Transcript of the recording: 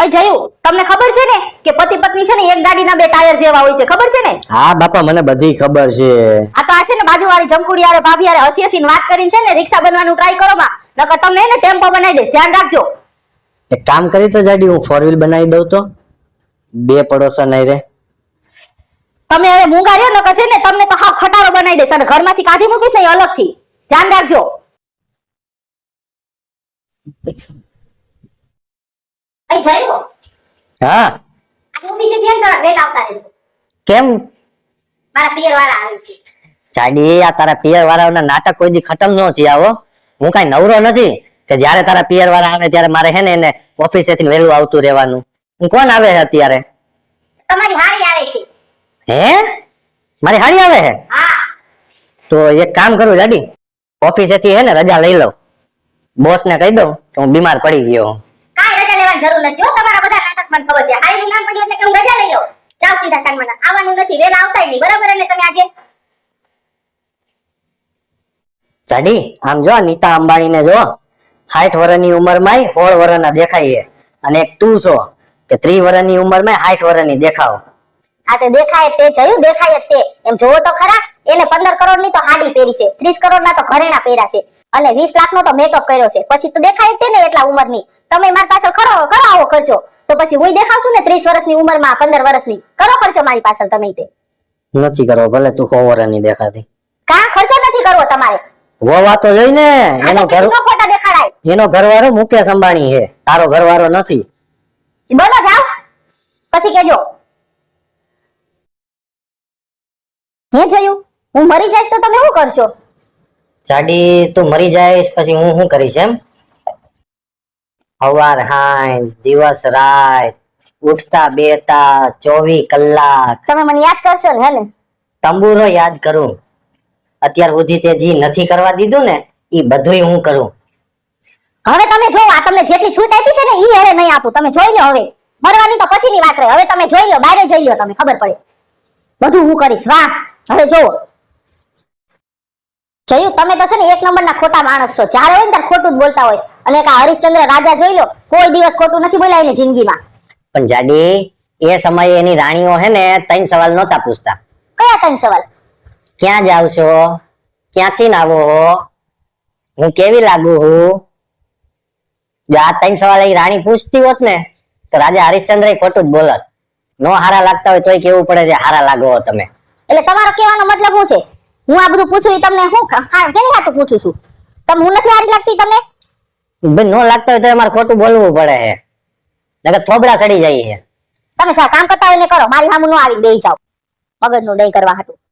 અહીં જયું તમને ખબર છે ને કે પતિ પત્ની છે ને એક ગાડીના બે ટાયર જેવા હોય છે, ખબર છે ને? હા બાપા મને બધી ખબર છે. આ તો આ છે ને બાજુવાળી જમકુડી આરે ભાભી આરે હસી હસીને વાત કરીને છે ને રિક્ષા બનવાનું ટ્રાય કરો માં, નકર તમને એને ટેમ્પો બનાવી દઈશ, ધ્યાન રાખજો. એક કામ કરી તો જાડી હું 4 વ્હીલ બનાવી દઉં તો બે પડોશા નહીં રે. તમે હવે મૂંગા રહ્યો નકર છે ને તમને તો હાવ ખટારો બનાવી દઈશ અને ઘરમાંથી કાઢી મૂકીશ ને અલગથી, ધ્યાન રાખજો. અહીં જયું હા આ ઓફિસે ધ્યાન કરો, વેલ આવતા રહેજો. કેમ મારા પિયર વાળા આવે છે. જાડી આ તારા પિયર વાળાના નાટક કોઈ દી ખતમ ન થયા હો. હું કઈ નવરો નથી કે જ્યારે તારા પિયર વાળા આવે ત્યારે મારે હે ને એને ઓફિસેથી વહેલું આવતું રહેવાનું. હું કોણ આવે છે અત્યારે? તમારી હારી આવે છે. હે મારી હાડી આવે છે? હા તો એક કામ કરું જાડી, ઓફિસેથી હે ને રજા લઈ લઉં, બોસ ને કહી દઉં કે હું બીમાર પડી ગયો. કાઈ રજા લેવાની જરૂર નથી હો, તમારા બધા નાટક મને ખબર છે. હારીનું નામ પડ્યું એટલે કે હું રજા લઈ લઉં. જાવ સીધા સાંજમાં, આવવાનું નથી, વેલા આવતાય નહીં, બરાબર? એટલે તમે આજે જાડી આમ જો નીતા અંબાણી ને જો 60 વર્ષની ઉંમરમાં 16 વર્ષના દેખાય છે, અને એક તું છો કે 30 વર્ષની ઉંમરમાં 60 વર્ષની દેખાવ. આ તે દેખાય તે જયું, દેખાય તે એમ જોવો તો ખરા. એને 15 કરોડ ની તો હાડી પહેરી છે, 30 કરોડ ના તો ઘરેણા પહેર્યા છે, અને 20 લાખ નો તો મેકઅપ કર્યો છે. પછી તો દેખાય તે ને એટલા ઉંમરની. તમે મારી પાછળ કરો આવો ખર્ચો, તો પછી હું દેખાવશું ને 30 વર્ષની ઉંમરમાં 15 વર્ષની. કરો ખર્ચો મારી પાછળ તમે તે. નથી કરવો, ભલે તું 100 વર્ષની દેખાતી. કા ખર્ચો નથી કરવો તમારે? વોવા તો જોઈ ને, એનો ઘર નો ફોટા દેખાડાય. એનો ઘરવાળો મુકેશ અંબાણી છે, તારો ઘરવાળો નથી. બોલો જાવ પછી કેજો. હે જયું હું મરી જઈશ તો તમે શું કરશો? જાડી તું મરી જાઈશ પછી હું શું કરીશ એમ? સવાર સાંજ દિવસ રાત ઉઠતા બેતા 24 કલાક તમે મને યાદ કરશો ને? હે ને તંબુરો યાદ કરું. અત્યાર સુધી તે જી નથી કરવા દીધું ને ઈ બધુંય હું કરું. હવે તમે જો આ તમને જેટલી છૂટ આપી છે ને ઈ હવે નહીં આપું. તમે જોઈ લો, હવે મરવાની તો પછીની વાત રહે. હવે તમે જોઈ લો, બહાર જઈ લો, તમે ખબર પડે બધું હું કરીશ. વાહ હવે જો જયું તમે તો છે ને એક નંબરના ખોટા માણસ છો. જ્યારે હોય ને ત્યારે ખોટું જ બોલતા હોય. અને એક હરિશ્ચંદ્ર રાજા જોઈ લો, કોઈ દિવસ ખોટું નથી બોલ્યા એની જિંદગીમાં. પણ જાડી એ સમયે એની રાણીઓ હે ને 3 સવાલ નહોતા પૂછતા. કયા 3 સવાલ? ક્યાં જાવ છો, ક્યાંથી આવો હો, હું કેવી લાગુ હું? જો આ 3 સવાલ એ રાણી પૂછતી હોત ને તો રાજા હરિશ્ચંદ્ર ખોટું જ બોલત. નો હારા લાગતા હોય તોય કેવું પડે છે હારા લાગો હો તમે. એટલે તમારો કહેવાનો મતલબ શું છે? હું આ બધું પૂછું એ તમને હું કેની હાટું પૂછું છું? તમે હું નથી હારી લાગતી તમને? ભાઈ નો લાગતા હોય તો અમારે ખોટું બોલવું પડે છે, નકર થોબડા સડી જાય છે. તમે જાઓ કામ કરતા હોય ને કરો, મારી સામું નો આવીને બેહી જાઓ મગજનું દહીં કરવા હાટું.